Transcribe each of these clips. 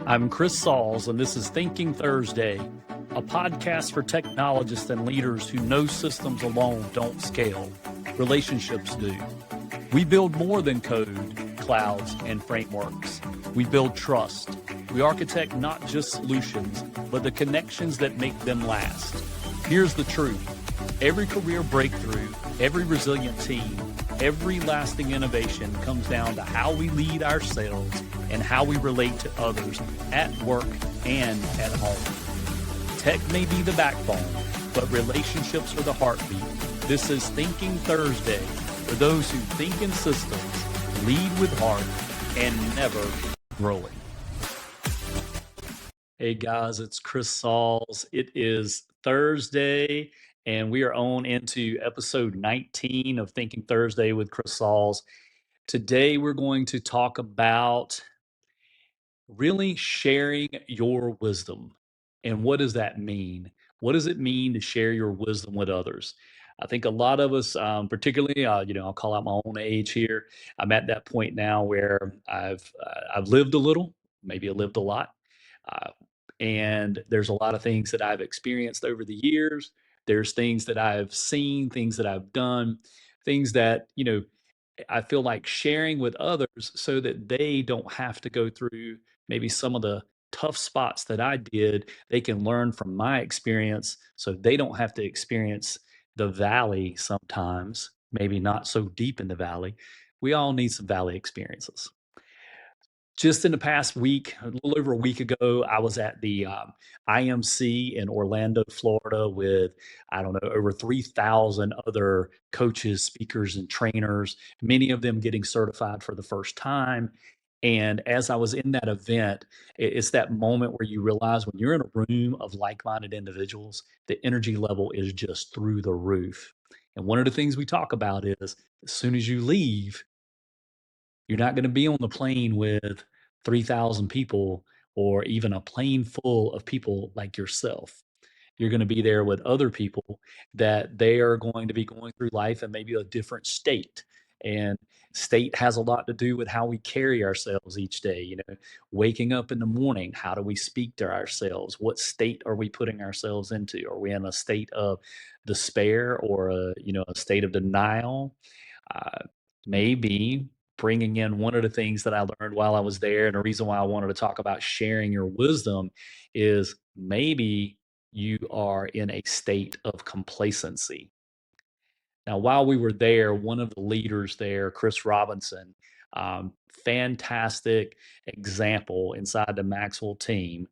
I'm Chris Sauls, and this is Thinking Thursday, a podcast for technologists and leaders who know systems alone don't scale. Relationships do. We build more than code, clouds, and frameworks. We build trust. We architect not just solutions, but the connections that make them last. Here's the truth. Every career breakthrough, every resilient team, every lasting innovation comes down to how we lead ourselves and how we relate to others at work and at home. Tech may be the backbone, but relationships are the heartbeat. This is Thinking Thursday for those who think in systems, lead with heart, and never growing. Hey guys, it's Chris Sauls. It is Thursday, and we are on into episode 19 of Thinking Thursday with Chris Sauls. Today, we're going to talk about really sharing your wisdom. And what does that mean? What does it mean to share your wisdom with others? I think a lot of us, particularly, I'll call out my own age here. I'm at that point now where I've lived a little, maybe I lived a lot, uh, and there's a lot of things that I've experienced over the years. There's things that I've seen, things that I've done, things that I feel like sharing with others so that they don't have to go through maybe some of the tough spots that I did. They can learn from my experience so they don't have to experience the valley sometimes, maybe not so deep in the valley. We all need some valley experiences. Just in the past week, a little over a week ago, I was at the IMC in Orlando, Florida, with, I don't know, over 3,000 other coaches, speakers, and trainers, many of them getting certified for the first time. And as I was in that event, it's that moment where you realize when you're in a room of like minded individuals, the energy level is just through the roof. And one of the things we talk about is as soon as you leave, you're not going to be on the plane with 3,000 people or even a plane full of people like yourself. You're going to be there with other people that they are going to be going through life in maybe a different state. And state has a lot to do with how we carry ourselves each day. Waking up in the morning, how do we speak to ourselves? What state are we putting ourselves into? Are we in a state of despair or a state of denial? uh, Maybe bringing in one of the things that I learned while I was there, and the reason why I wanted to talk about sharing your wisdom is maybe you are in a state of complacency. Now, while we were there, one of the leaders there, Chris Robinson, fantastic example inside the Maxwell team.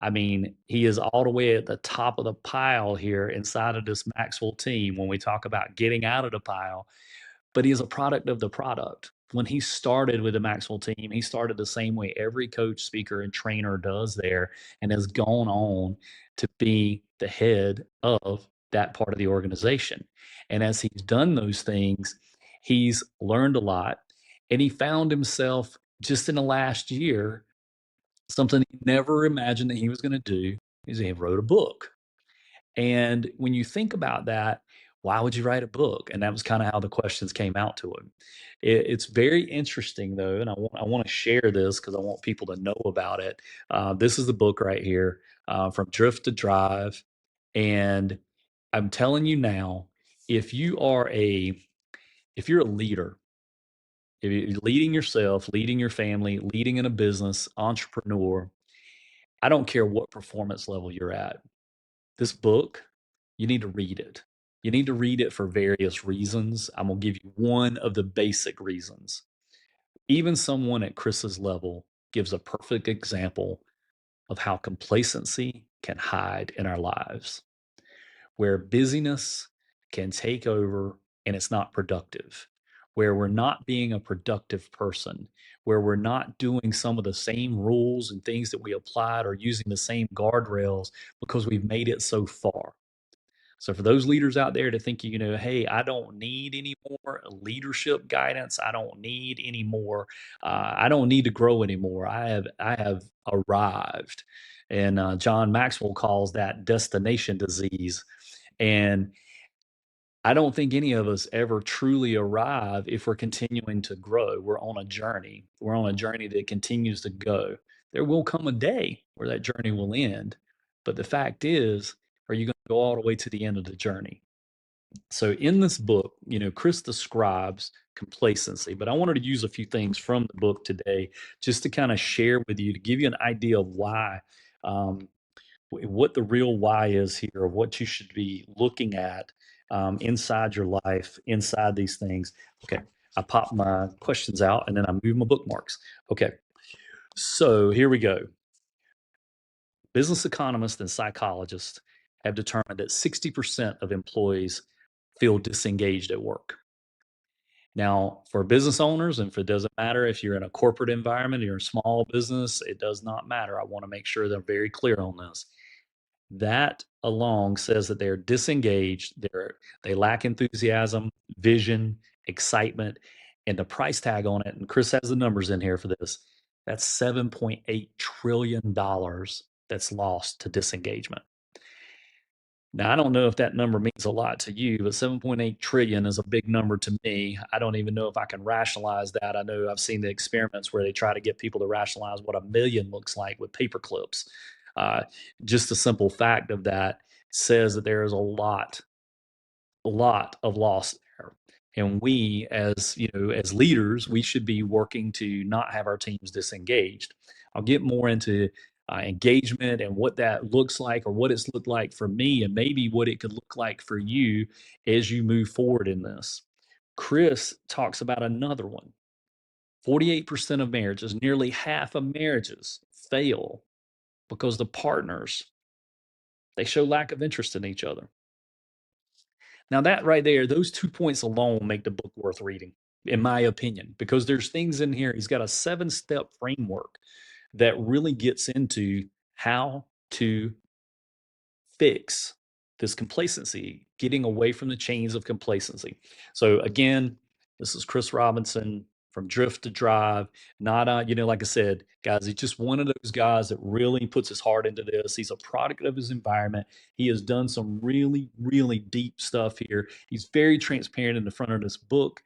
I mean, he is all the way at the top of the pile here inside of this Maxwell team when we talk about getting out of the pile, but he is a product of the product. When he started with the Maxwell team, he started the same way every coach, speaker, and trainer does there and has gone on to be the head of that part of the organization. And as he's done those things, he's learned a lot. And he found himself just in the last year, something he never imagined that he was going to do is he wrote a book. And when you think about that, why would you write a book? And that was kind of how the questions came out to him. It's very interesting, though, and I want to share this because I want people to know about it. This is the book right here, From Drift to Drive. And I'm telling you now, if you are a if you're a leader, if you're leading yourself, leading your family, leading in a business, entrepreneur, I don't care what performance level you're at. This book, you need to read it. You need to read it for various reasons. I'm going to give you one of the basic reasons. Even someone at Chris's level gives a perfect example of how complacency can hide in our lives, where busyness can take over and it's not productive, where we're not being a productive person, where we're not doing some of the same rules and things that we applied or using the same guardrails because we've made it so far. So for those leaders out there to think, hey, I don't need any more leadership guidance. I don't need any more. I don't need to grow anymore. I have arrived, and John Maxwell calls that destination disease. And I don't think any of us ever truly arrive if we're continuing to grow. We're on a journey. We're on a journey that continues to go. There will come a day where that journey will end. But the fact is, are you going to go all the way to the end of the journey? So in this book, Chris describes complacency, but I wanted to use a few things from the book today just to kind of share with you to give you an idea of why, um, what the real why is here, of what you should be looking at inside your life, inside these things. Okay, I pop my questions out and then I move my bookmarks. Okay, so here we go. Business economists and psychologists have determined that 60% of employees feel disengaged at work. Now, for business owners, and if it doesn't matter if you're in a corporate environment, you're a small business, it does not matter. I want to make sure they're very clear on this. That alone says that they're disengaged, they lack enthusiasm, vision, excitement, and the price tag on it, and Chris has the numbers in here for this. That's $7.8 trillion that's lost to disengagement. Now, I don't know if that number means a lot to you, but 7.8 trillion is a big number to me. I don't even know if I can rationalize that. I know I've seen the experiments where they try to get people to rationalize what a million looks like with paper clips. Uh, just the simple fact of that says that there is a lot of loss there. And we, as leaders, we should be working to not have our teams disengaged. I'll get more into engagement and what that looks like, or what it's looked like for me, and maybe what it could look like for you as you move forward in this. Chris talks about another one. 48% of marriages, nearly half of marriages, fail because the partners, they show lack of interest in each other. Now, that right there, those 2 points alone make the book worth reading, in my opinion, because there's things in here. He's got a 7-step framework that really gets into how to fix this complacency, getting away from the chains of complacency. So again, this is Chris Robinson from Drift to Drive. Not, like I said, guys, he's just one of those guys that really puts his heart into this. He's a product of his environment. He has done some really, really deep stuff here. He's very transparent in the front of this book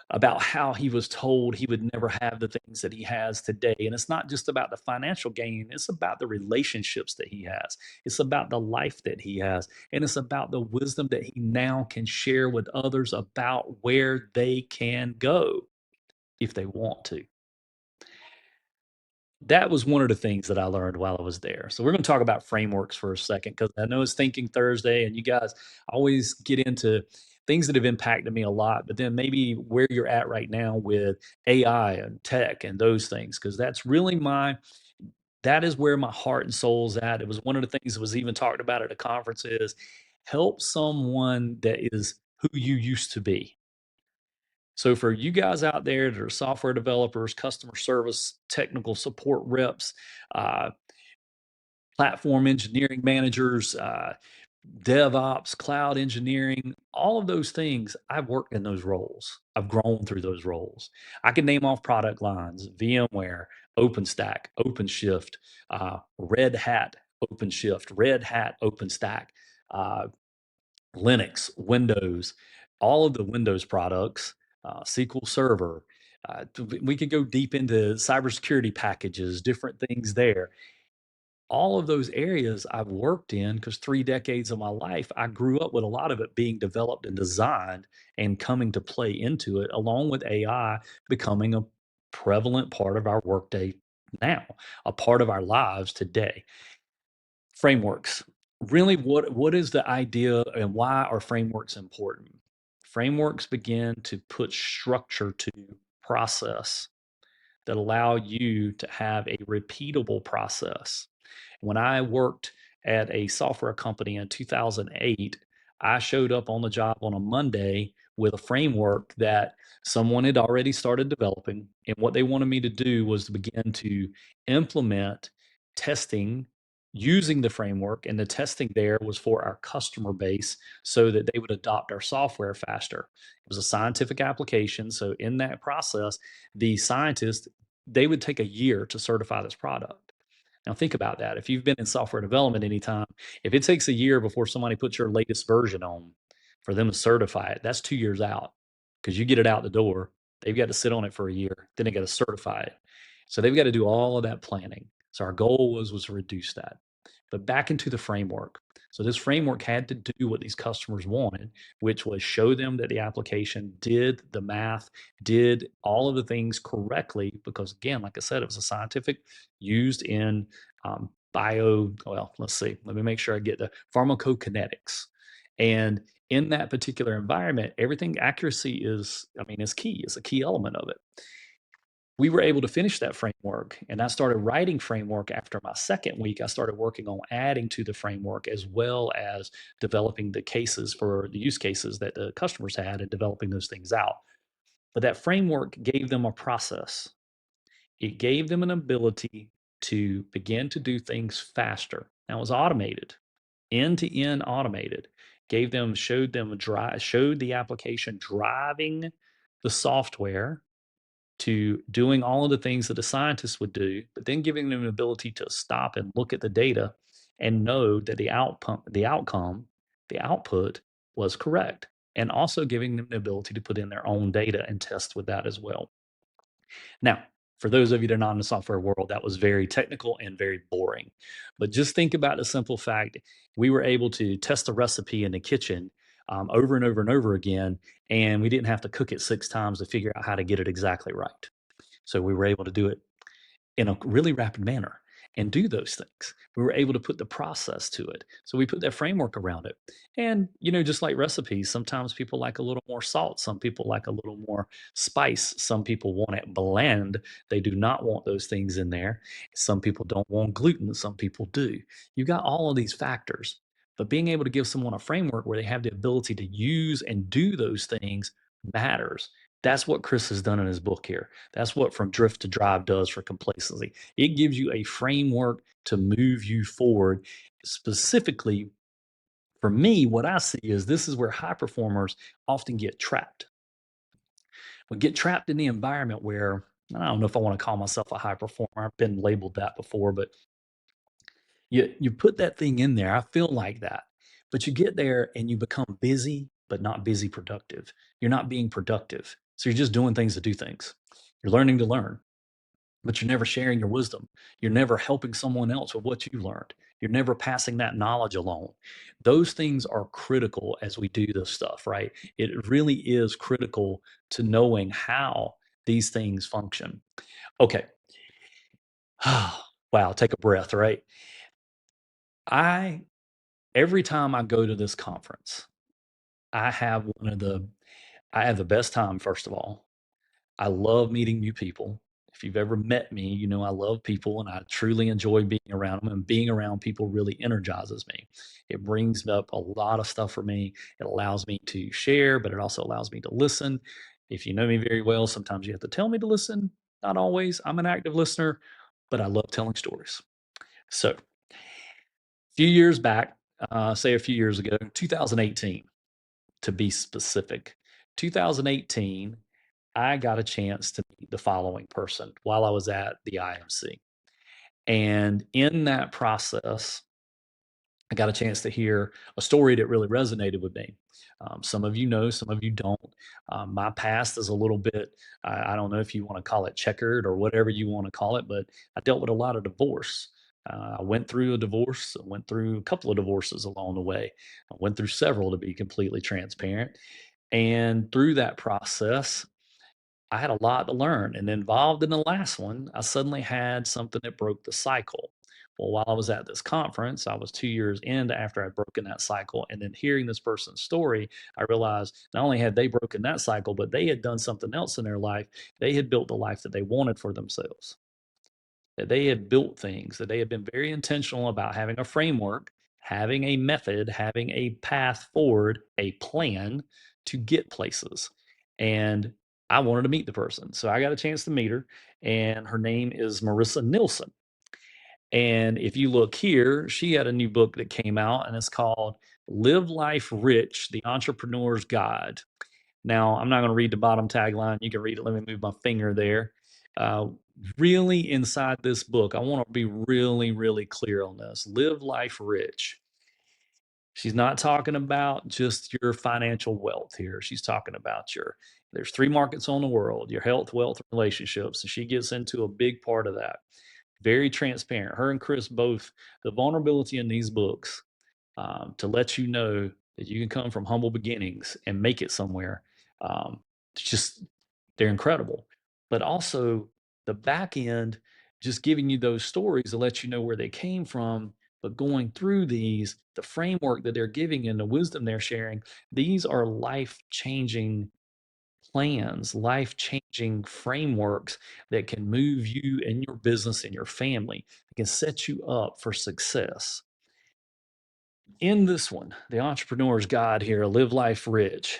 about how he was told he would never have the things that he has today. And it's not just about the financial gain, it's about the relationships that he has, it's about the life that he has, and it's about the wisdom that he now can share with others about where they can go if they want to. That was one of the things that I learned while I was there. So we're going to talk about frameworks for a second, because I know it's Thinking Thursday, and you guys always get into things that have impacted me a lot, but then maybe where you're at right now with AI and tech and those things, because that is where my heart and soul's at. It was one of the things that was even talked about at a conference is help someone that is who you used to be. So for you guys out there that are software developers, customer service, technical support reps, uh, platform engineering managers, DevOps, cloud engineering, all of those things, I've worked in those roles. I've grown through those roles. I can name off product lines: VMware, OpenStack, OpenShift, Red Hat, OpenShift, Red Hat, OpenStack, uh, Linux, Windows, all of the Windows products, SQL Server. We could go deep into cybersecurity packages, different things there. All of those areas I've worked in, because 3 decades of my life, I grew up with a lot of it being developed and designed and coming to play into it, along with AI becoming a prevalent part of our workday now, a part of our lives today. Frameworks. Really, what is the idea, and why are frameworks important? Frameworks begin to put structure to process that allow you to have a repeatable process. When I worked at a software company in 2008, I showed up on the job on a Monday with a framework that someone had already started developing. And what they wanted me to do was to begin to implement testing using the framework. And the testing there was for our customer base so that they would adopt our software faster. It was a scientific application. So in that process, the scientists, they would take a year to certify this product. Now think about that. If you've been in software development anytime, if it takes a year before somebody puts your latest version on, For them to certify it, that's 2 years out because you get it out the door. They've got to sit on it for a year. Then they got to certify it. So they've got to do all of that planning. So our goal was to reduce that. But back into the framework. So this framework had to do what these customers wanted, which was show them that the application did the math, did all of the things correctly. Because again, like I said, it was a scientific used in well, let's see. Let me make sure I get the pharmacokinetics. And in that particular environment, everything accuracy is key. It's a key element of it. We were able to finish that framework, and I started writing framework after my second week. I started working on adding to the framework as well as developing the cases for the use cases that the customers had and developing those things out. But that framework gave them a process. It gave them an ability to begin to do things faster. Now it was automated, end to end automated. Showed the application driving the software to doing all of the things that a scientist would do, but then giving them an ability to stop and look at the data and know that the output was correct, and also giving them the ability to put in their own data and test with that as well. Now, for those of you that are not in the software world, that was very technical and very boring. But just think about the simple fact we were able to test a recipe in the kitchen over and over and over again, and we didn't have to cook it 6 times to figure out how to get it exactly right. So we were able to do it in a really rapid manner and do those things. We were able to put the process to it. So we put that framework around it. And, just like recipes, sometimes people like a little more salt. Some people like a little more spice. Some people want it bland. They do not want those things in there. Some people don't want gluten. Some people do. You got all of these factors. But being able to give someone a framework where they have the ability to use and do those things matters. That's what Chris has done in his book here. That's what From Drift to Drive does for complacency. It gives you a framework to move you forward. Specifically, for me, what I see is this is where high performers often get trapped. We get trapped in the environment where I don't know if I want to call myself a high performer. I've been labeled that before, but you put that thing in there. I feel like that. But you get there and you become busy, but not busy productive. You're not being productive. So you're just doing things to do things. You're learning to learn, but you're never sharing your wisdom. You're never helping someone else with what you learned. You're never passing that knowledge along. Those things are critical as we do this stuff, right? It really is critical to knowing how these things function. Okay. Wow, take a breath, right? Every time I go to this conference, I have I have the best time, first of all. I love meeting new people. If you've ever met me, you know I love people and I truly enjoy being around them, and being around people really energizes me. It brings up a lot of stuff for me. It allows me to share, but it also allows me to listen. If you know me very well, sometimes you have to tell me to listen. Not always. I'm an active listener, but I love telling stories. So, a few years back, say a few years ago, 2018 to be specific, 2018, I got a chance to meet the following person while I was at the IMC. And in that process, I got a chance to hear a story that really resonated with me. Some of you know, some of you don't. My past is a little bit, I don't know if you want to call it checkered or whatever you want to call it, but I dealt with a lot of divorce. I went through a divorce, I went through a couple of divorces along the way. I went through several, to be completely transparent. And through that process, I had a lot to learn. And involved in the last one, I suddenly had something that broke the cycle. Well, while I was at this conference, I was 2 years into after I'd broken that cycle. And then hearing this person's story, I realized not only had they broken that cycle, but they had done something else in their life. They had built the life that they wanted for themselves, that they had built things, that they had been very intentional about having a framework, having a method, having a path forward, a plan to get places. And I wanted to meet the person. So I got a chance to meet her, and her name is Marissa Nilsson. And if you look here, she had a new book that came out, and it's called Live Life Rich, The Entrepreneur's Guide. Now, I'm not going to read the bottom tagline. You can read it. Let me move my finger there. Uh, really, inside this book, I want to be really, really clear on this. Live life rich. She's not talking about just your financial wealth here. She's talking about there's three markets on the world, your health, wealth, and relationships. And she gets into a big part of that. Very transparent. Her and Chris both, the vulnerability in these books to let you know that you can come from humble beginnings and make it somewhere. It's just, they're incredible. But also the back end, just giving you those stories to let you know where they came from. But going through these, the framework that they're giving and the wisdom they're sharing, these are life changing plans, life changing frameworks that can move you and your business and your family. It can set you up for success. In this one, The Entrepreneur's Guide here, Live Life Rich,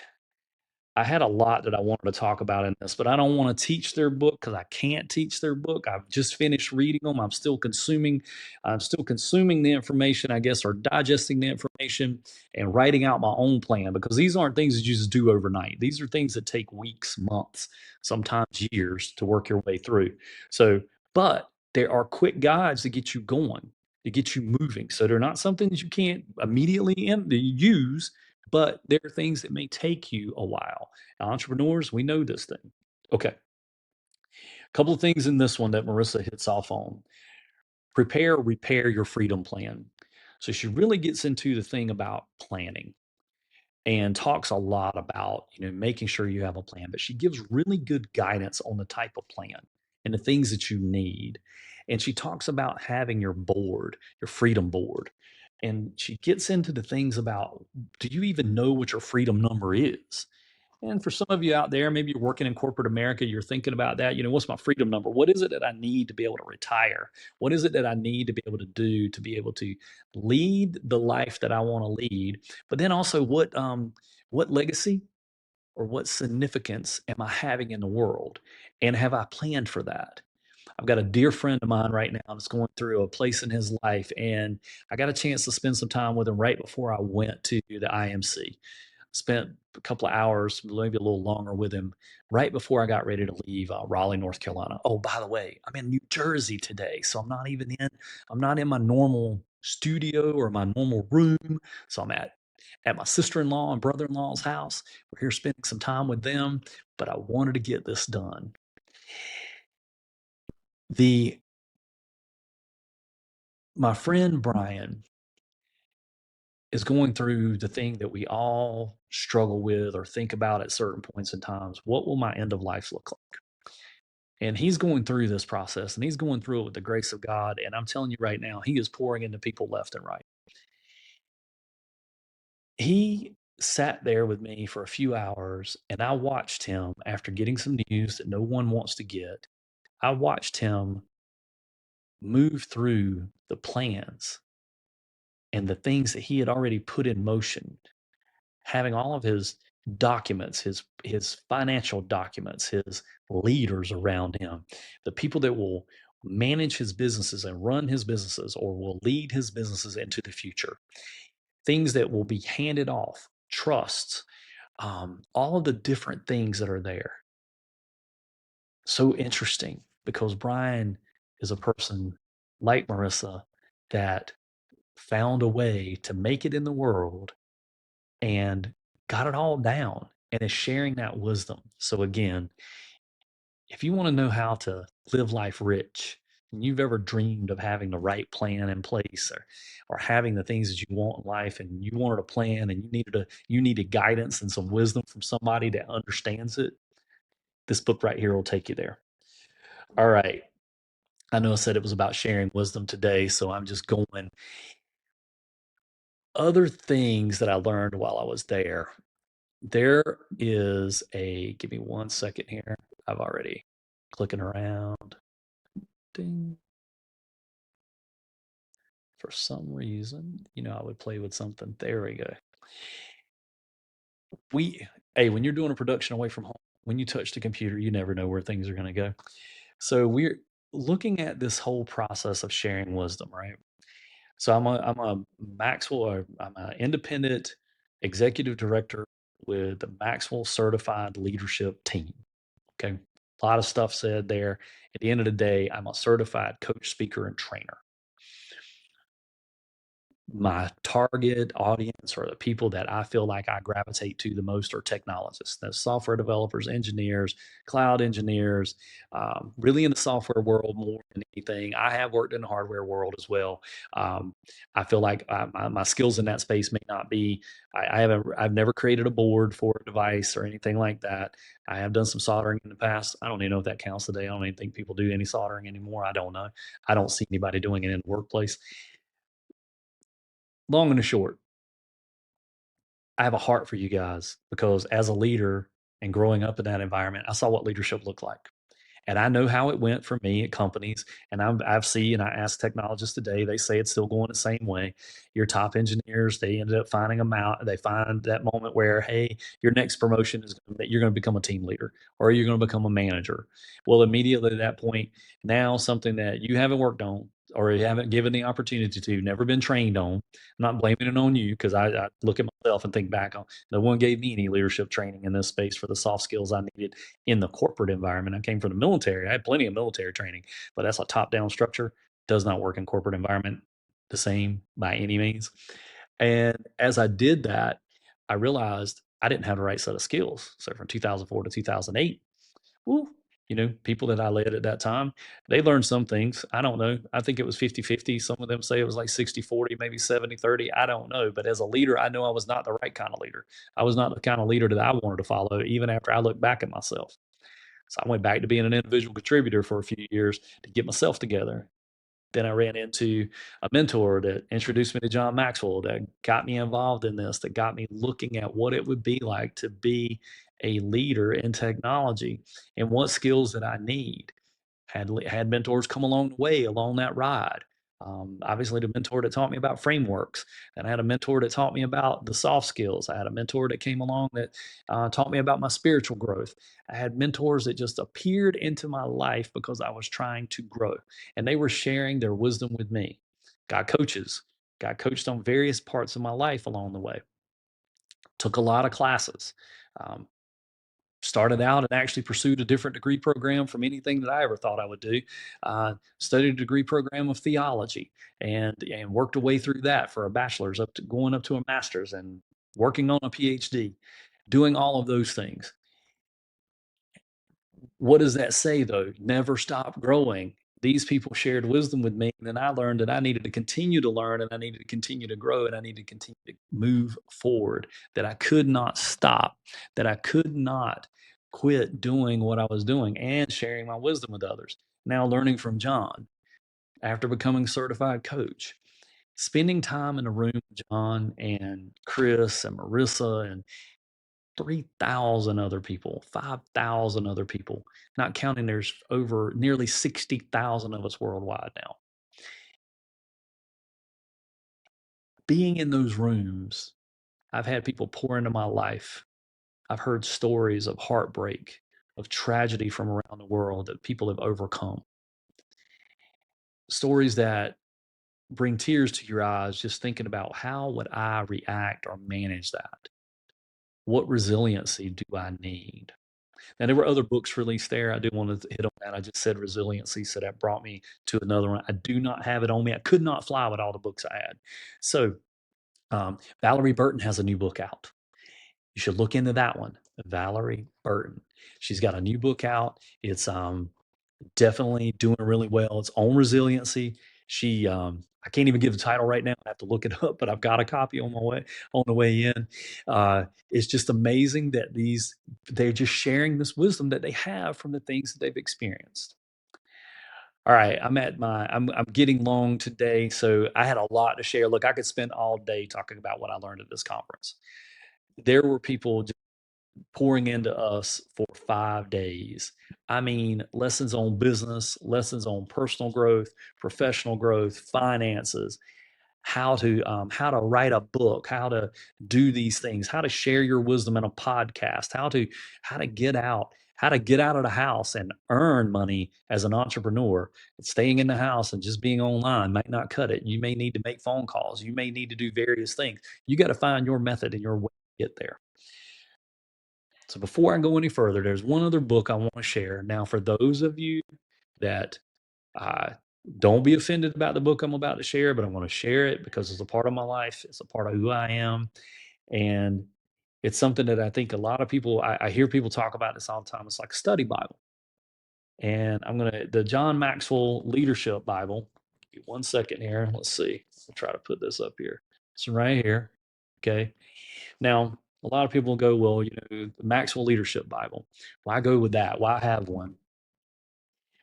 I had a lot that I wanted to talk about in this, but I don't want to teach their book because I can't teach their book. I've just finished reading them. I'm still consuming the information, I guess, or digesting the information and writing out my own plan because these aren't things that you just do overnight. These are things that take weeks, months, sometimes years to work your way through. So, but there are quick guides to get you going, to get you moving. So they're not something that you can't immediately use, but there are things that may take you a while. Entrepreneurs, we know this thing. Okay. A couple of things in this one that Marissa hits off on. Prepare, repair your freedom plan. So she really gets into the thing about planning and talks a lot about, making sure you have a plan, but she gives really good guidance on the type of plan and the things that you need. And she talks about having your board, your freedom board. And she gets into the things about, do you even know what your freedom number is? And for some of you out there, maybe you're working in corporate America, you're thinking about that. What's my freedom number? What is it that I need to be able to retire? What is it that I need to be able to do to be able to lead the life that I want to lead? But then also, what legacy or what significance am I having in the world? And have I planned for that? I've got a dear friend of mine right now that's going through a place in his life, and I got a chance to spend some time with him right before I went to the IMC. Spent a couple of hours, maybe a little longer with him right before I got ready to leave Raleigh, North Carolina. Oh, by the way, I'm in New Jersey today, so I'm not in my normal studio or my normal room. So I'm at my sister-in-law and brother-in-law's house. We're here spending some time with them, but I wanted to get this done. My friend Brian is going through the thing that we all struggle with or think about at certain points in times. What will my end of life look like? And he's going through this process and he's going through it with the grace of God. And I'm telling you right now, he is pouring into people left and right. He sat there with me for a few hours and I watched him after getting some news that no one wants to get. I watched him move through the plans and the things that he had already put in motion, having all of his documents, his financial documents, his leaders around him, the people that will manage his businesses and run his businesses or will lead his businesses into the future, things that will be handed off, trusts, all of the different things that are there. So interesting because Brian is a person like Marissa that found a way to make it in the world and got it all down and is sharing that wisdom. So again, if you want to know how to live life rich and you've ever dreamed of having the right plan in place or having the things that you want in life and you wanted a plan and you needed guidance and some wisdom from somebody that understands it, this book right here will take you there. All right. I know I said it was about sharing wisdom today, so I'm just going. Other things that I learned while I was there. There is give me 1 second here. I've already clicking around. Ding. For some reason, I would play with something. There we go. When you're doing a production away from home, when you touch the computer, you never know where things are going to go. So we're looking at this whole process of sharing wisdom, right? So I'm an independent executive director with the Maxwell Certified Leadership Team. Okay. A lot of stuff said there. At the end of the day, I'm a certified coach, speaker, and trainer. my target audience or the people that I feel like I gravitate to the most are technologists, the software developers, engineers, cloud engineers, really in the software world more than anything. I have worked in the hardware world as well. Um, I feel like my skills in that space may not be. I've never created a board for a device or anything like that. I have done some soldering in the past. I don't even know if that counts today. I don't even think people do any soldering anymore. I don't know. I don't see anybody doing it in the workplace. Long and the short, I have a heart for you guys because as a leader and growing up in that environment, I saw what leadership looked like. And I know how it went for me at companies. And I've seen, and I ask technologists today, they say it's still going the same way. Your top engineers, they ended up finding them out. They find that moment where, hey, your next promotion is that you're going to become a team leader or you're going to become a manager. Well, immediately at that point, now something that you haven't worked on or you haven't given the opportunity to, never been trained on. I'm not blaming it on you because I look at myself and think back on no one gave me any leadership training in this space for the soft skills I needed in the corporate environment. I came from the military. I had plenty of military training, but that's a top-down structure. Does not work in corporate environment the same by any means. And as I did that, I realized I didn't have the right set of skills. So from 2004 to 2008, woo, people that I led at that time, they learned some things. I don't know. I think it was 50-50. Some of them say it was like 60-40, maybe 70-30. I don't know. But as a leader, I know I was not the right kind of leader. I was not the kind of leader that I wanted to follow, even after I looked back at myself. So I went back to being an individual contributor for a few years to get myself together. Then I ran into a mentor that introduced me to John Maxwell, that got me involved in this, that got me looking at what it would be like to be a leader in technology and what skills that I need. Had mentors come along the way along that ride. Obviously, the mentor that taught me about frameworks, and I had a mentor that taught me about the soft skills. I had a mentor that came along that taught me about my spiritual growth. I had mentors that just appeared into my life because I was trying to grow, and they were sharing their wisdom with me. Got coaches, got coached on various parts of my life along the way. Took a lot of classes. Um, Started out and actually pursued a different degree program from anything that I ever thought I would do. Studied a degree program of theology and worked a way through that for a bachelor's up to going up to a master's and working on a PhD, doing all of those things. What does that say though? Never stop growing. These people shared wisdom with me, and then I learned that I needed to continue to learn and I needed to continue to grow and I needed to continue to move forward, that I could not stop, that I could not quit doing what I was doing and sharing my wisdom with others. Now, learning from John after becoming certified coach, spending time in a room with John and Chris and Marissa and 3,000 other people, 5,000 other people, not counting there's over nearly 60,000 of us worldwide now. Being in those rooms, I've had people pour into my life. I've heard stories of heartbreak, of tragedy from around the world that people have overcome. Stories that bring tears to your eyes just thinking about how would I react or manage that? What resiliency do I need? Now, there were other books released there. I do want to hit on that. I just said resiliency, so that brought me to another one. I do not have it on me. I could not fly with all the books I had. So, Valerie Burton has a new book out. You should look into that one. Valerie Burton. She's got a new book out. It's definitely doing really well. It's on resiliency. She, I can't even give the title right now. I have to look it up, but I've got a copy on the way in. It's just amazing that they're just sharing this wisdom that they have from the things that they've experienced. All right, I'm getting long today, so I had a lot to share. Look, I could spend all day talking about what I learned at this conference. There were people pouring into us for 5 days. I mean, lessons on business, lessons on personal growth, professional growth, finances, how to write a book, how to do these things, how to share your wisdom in a podcast, how to get out, how to get out of the house and earn money as an entrepreneur. Staying in the house and just being online might not cut it. You may need to make phone calls. You may need to do various things. You got to find your method and your way to get there. So before I go any further, there's one other book I want to share. Now, for those of you that Don't be offended about the book I'm about to share, but I want to share it because it's a part of my life. It's a part of who I am. And it's something that I think a lot of people, I hear people talk about this all the time. It's like a study Bible. And the John Maxwell Leadership Bible. Give me 1 second here. Let's see. I'll try to put this up here. It's right here. Okay. Now, a lot of people will go, well, the Maxwell Leadership Bible. Why go with that? Why have one?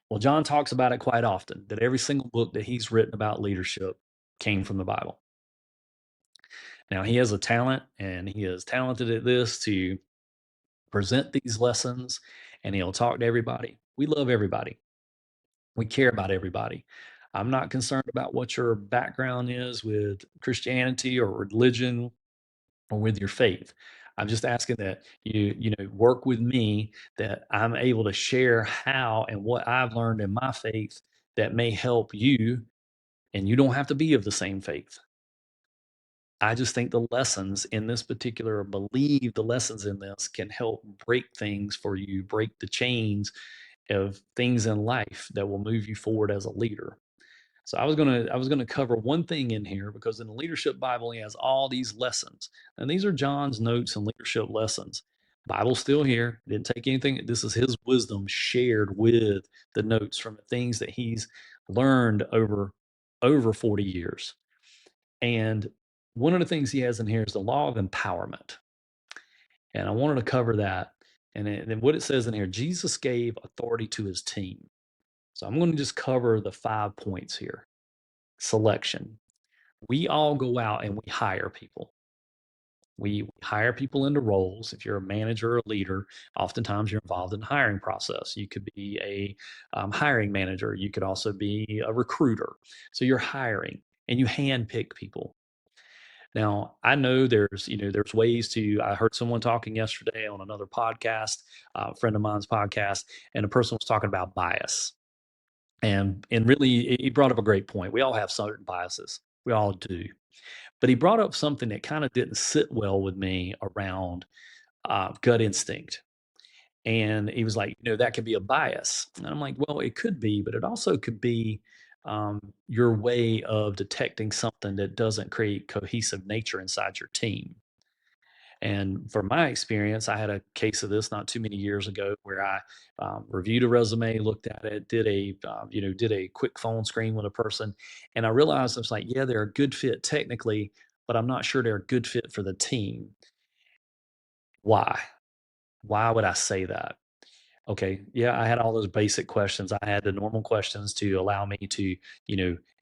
Well, John talks about it quite often that every single book that he's written about leadership came from the Bible. Now, he has a talent and he is talented at this to present these lessons and he'll talk to everybody. We love everybody, we care about everybody. I'm not concerned about what your background is with Christianity or religion or with your faith. I'm just asking that you work with me, that I'm able to share how and what I've learned in my faith that may help you, and you don't have to be of the same faith. I just think the lessons in this particular, believe the lessons in this can help break things for you, break the chains of things in life that will move you forward as a leader. So I was gonna cover one thing in here because in the leadership Bible he has all these lessons, and these are John's notes and leadership lessons. Bible's still here. Didn't take anything. This is his wisdom shared with the notes from the things that he's learned over 40 years. And one of the things he has in here is the law of empowerment, and I wanted to cover that. And what it says in here, Jesus gave authority to his team. So I'm going to just cover the 5 points here. Selection. We all go out and we hire people. We hire people into roles. If you're a manager or a leader, oftentimes you're involved in the hiring process. You could be a hiring manager. You could also be a recruiter. So you're hiring and you handpick people. Now, I know there's ways to. I heard someone talking yesterday on another podcast, a friend of mine's podcast, and a person was talking about bias. And really, he brought up a great point. We all have certain biases. We all do. But he brought up something that kind of didn't sit well with me around gut instinct. And he was like, that could be a bias. And I'm like, well, it could be, but it also could be your way of detecting something that doesn't create cohesive nature inside your team. And from my experience, I had a case of this not too many years ago where I reviewed a resume, looked at it, did a quick phone screen with a person, and I realized I was like, yeah, they're a good fit technically, but I'm not sure they're a good fit for the team. Why? Why would I say that? Okay, yeah, I had all those basic questions. I had the normal questions to allow me to,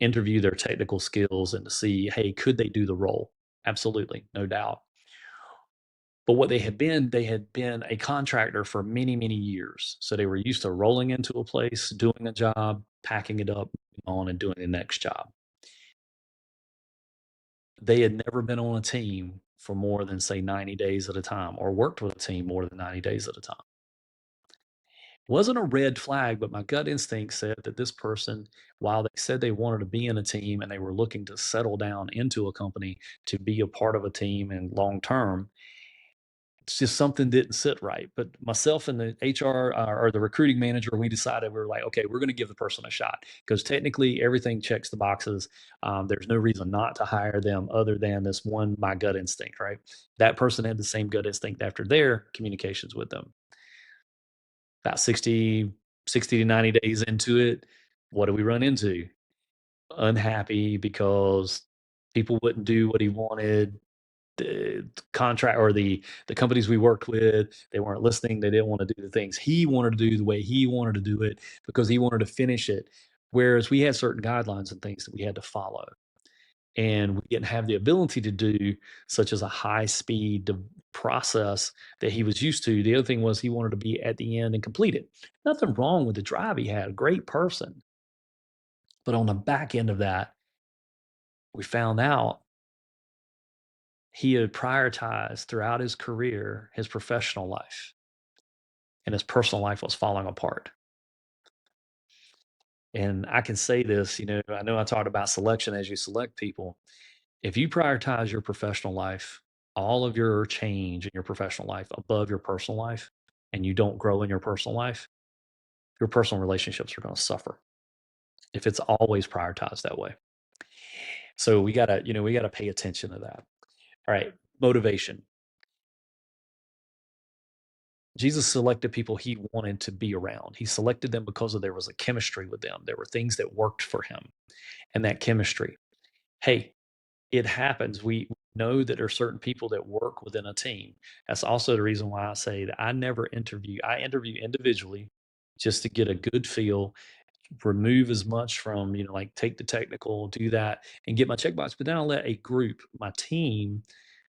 interview their technical skills and to see, hey, could they do the role? Absolutely, no doubt. But what they had been a contractor for many, many years. So they were used to rolling into a place, doing a job, packing it up, moving on, and doing the next job. They had never been on a team for more than, say, 90 days at a time or worked with a team more than 90 days at a time. Wasn't a red flag, but my gut instinct said that this person, while they said they wanted to be in a team and they were looking to settle down into a company to be a part of a team and long term, it's just something didn't sit right. But myself and the HR or the recruiting manager, we decided we were like, okay, we're going to give the person a shot because technically everything checks the boxes. There's no reason not to hire them other than this one, my gut instinct, right? That person had the same gut instinct after their communications with them. About 60 to 90 days into it, what do we run into? Unhappy because people wouldn't do what he wanted. The contract or the companies we worked with, they weren't listening. They didn't want to do the things he wanted to do the way he wanted to do it because he wanted to finish it. Whereas we had certain guidelines and things that we had to follow. And we didn't have the ability to do such as a high speed process that he was used to. The other thing was he wanted to be at the end and complete it. Nothing wrong with the drive he had, a great person. But on the back end of that, we found out he had prioritized throughout his career his professional life, and his personal life was falling apart. And I can say this, I know I talked about selection as you select people. If you prioritize your professional life, all of your change in your professional life above your personal life, and you don't grow in your personal life, your personal relationships are going to suffer. if it's always prioritized that way. So we gotta pay attention to that. All right, motivation. Jesus selected people he wanted to be around. He selected them because there was a chemistry with them. There were things that worked for him and that chemistry. Hey, it happens. We know that there are certain people that work within a team. That's also the reason why I say that I never interview. I interview individually just to get a good feel, remove as much from, like take the technical, do that, and get my checkbox. But then I'll let a group, my team,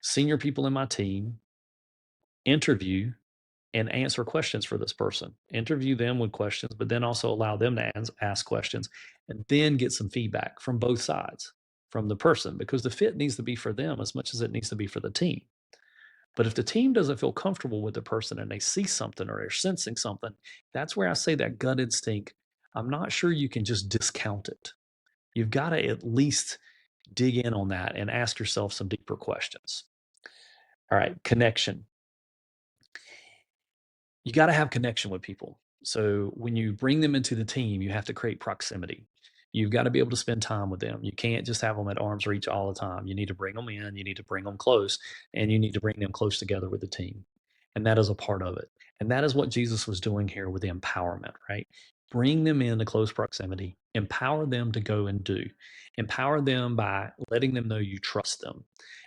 senior people in my team, interview and answer questions for this person. Interview them with questions, but then also allow them to ask questions and then get some feedback from both sides from the person because the fit needs to be for them as much as it needs to be for the team. But if the team doesn't feel comfortable with the person and they see something or they're sensing something, that's where I say that gut instinct, I'm not sure you can just discount it. You've got to at least dig in on that and ask yourself some deeper questions. All right, connection. You got to have connection with people. So when you bring them into the team, you have to create proximity. You've got to be able to spend time with them. You can't just have them at arm's reach all the time. You need to bring them in, you need to bring them close, and you need to bring them close together with the team. And that is a part of it. And that is what Jesus was doing here with the empowerment, right? Bring them into close proximity, empower them to go and do, empower them by letting them know you trust them.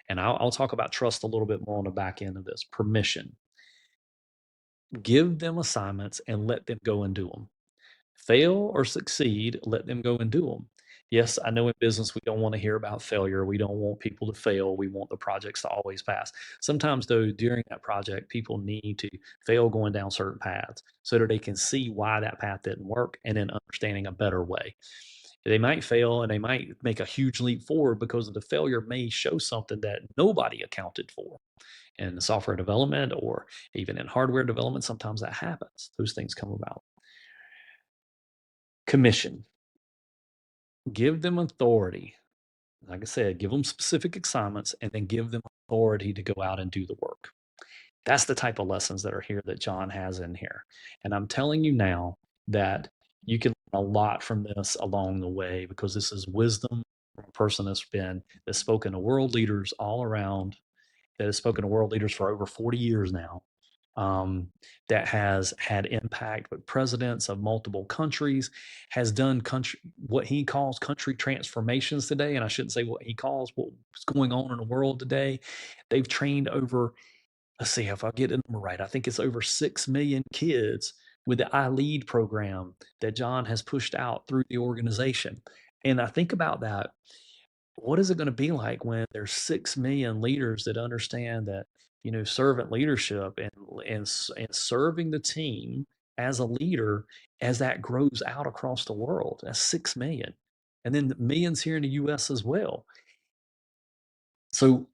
And I'll talk about trust a little bit more on the back end of this. Permission. Give them assignments and let them go and do them. Fail or succeed, let them go and do them. Yes, I know in business we don't want to hear about failure. We don't want people to fail. We want the projects to always pass. Sometimes, though, during that project, people need to fail going down certain paths so that they can see why that path didn't work and then understanding a better way. They might fail and they might make a huge leap forward because of the failure may show something that nobody accounted for in software development or even in hardware development. Sometimes that happens. Those things come about. Commission. Give them authority. Like I said, give them specific assignments and then give them authority to go out and do the work. That's the type of lessons that are here that John has in here. And I'm telling you now that you can learn a lot from this along the way because this is wisdom from a person that's spoken to world leaders all around, that has spoken to world leaders for over 40 years now, that has had impact with presidents of multiple countries, has done what he calls country transformations today. And I shouldn't say what he calls, what's going on in the world today. They've trained over, let's see if I get the number right, I think it's over 6 million kids with the iLead program that John has pushed out through the organization. And I think about that, what is it going to be like when there's 6 million leaders that understand that, servant leadership and serving the team as a leader, as that grows out across the world? That's 6 million, and then millions here in the US as well. So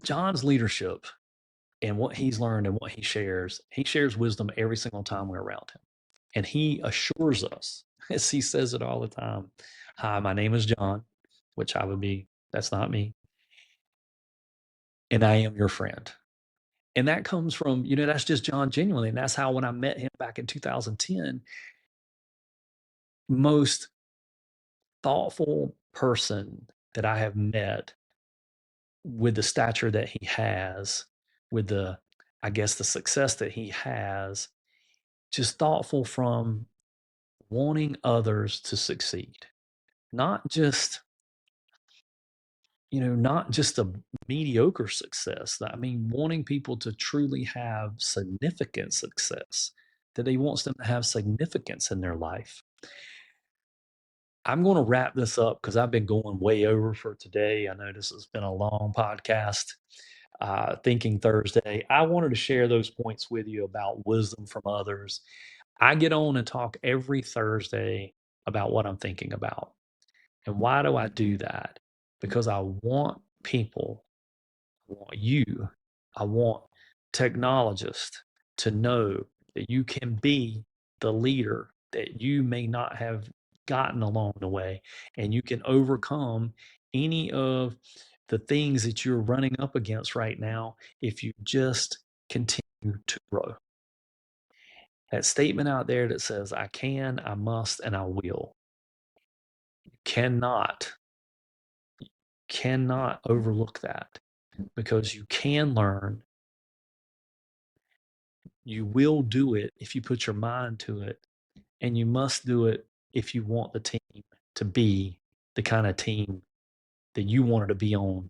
John's leadership and what he's learned and what he shares wisdom every single time we're around him, and he assures us, as he says it all the time, hi, my name is John, which I would be, that's not me, and I am your friend. And that comes from, that's just John genuinely. And that's how, when I met him back in 2010, most thoughtful person that I have met with the stature that he has, with I guess, the success that he has, just thoughtful from wanting others to succeed, not just not just a mediocre success. I mean, wanting people to truly have significant success, that he wants them to have significance in their life. I'm going to wrap this up because I've been going way over for today. I know this has been a long podcast, Thinking Thursday. I wanted to share those points with you about wisdom from others. I get on and talk every Thursday about what I'm thinking about. And why do I do that? Because I want people, I want you, I want technologists to know that you can be the leader that you may not have gotten along the way, and you can overcome any of the things that you're running up against right now if you just continue to grow. That statement out there that says, I can, I must, and I will. cannot overlook that, because you can learn. You will do it if you put your mind to it, and you must do it if you want the team to be the kind of team that you wanted to be on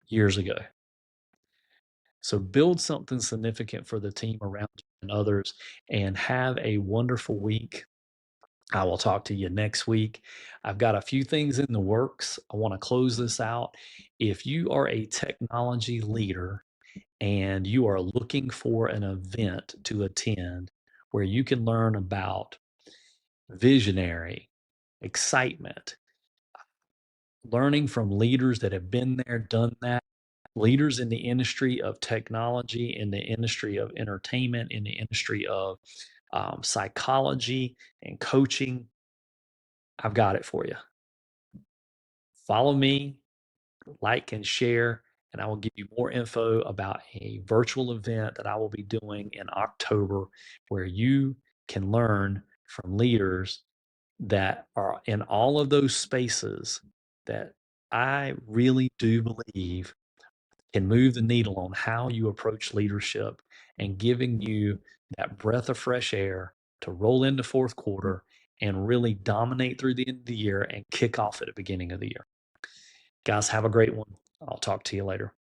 years ago. So build something significant for the team around you and others, and have a wonderful week. I will talk to you next week. I've got a few things in the works. I want to close this out. If you are a technology leader and you are looking for an event to attend where you can learn about visionary, excitement, learning from leaders that have been there, done that, leaders in the industry of technology, in the industry of entertainment, in the industry of psychology and coaching, I've got it for you. Follow me, like and share, and I will give you more info about a virtual event that I will be doing in October where you can learn from leaders that are in all of those spaces that I really do believe can move the needle on how you approach leadership, and giving you that breath of fresh air to roll into fourth quarter and really dominate through the end of the year and kick off at the beginning of the year. Guys, have a great one. I'll talk to you later.